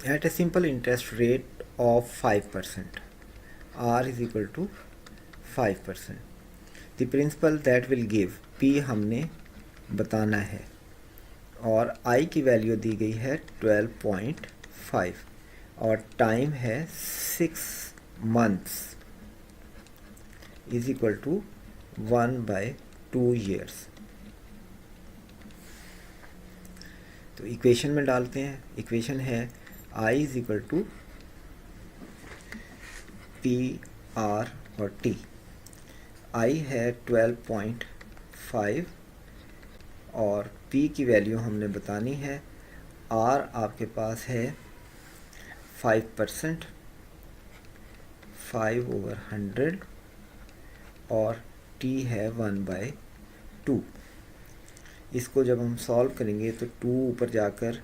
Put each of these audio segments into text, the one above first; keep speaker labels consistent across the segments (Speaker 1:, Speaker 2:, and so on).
Speaker 1: Eight a simple interest rate of 5%, R is equal to 5%, the principal that will give, P हमने बताना है, और I की value दी गई है 12.5 और टाइम है 6 months is equal to 1/2 years। तो इक्वेशन में डालते हैं। इक्वेशन है I is equal to P R और T। I है 12.5 और P की वैल्यू हमने बतानी है। R आपके पास है 5%, 5/100 और T है 1/2। इसको जब हम सॉल्व करेंगे तो 2 ऊपर जाकर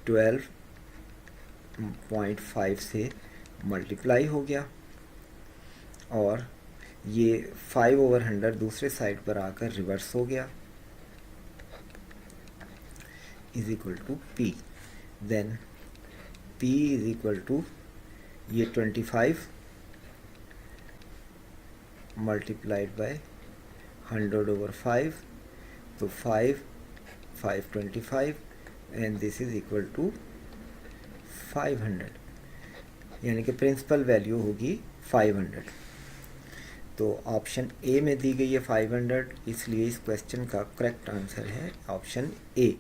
Speaker 1: 12.5 से मल्टीप्लाई हो गया और ये 5/100 दूसरे साइड पर आकर रिवर्स हो गया, is equal to P। Then P is equal to ये 25 मल्टीप्लाइड बाय 100/5, तो 5/25 and this is equal to 500, यानी कि प्रिंसिपल वैल्यू होगी 500। तो ऑप्शन ए में दी गई है 500, इसलिए इस क्वेश्चन का करेक्ट आंसर है ऑप्शन ए।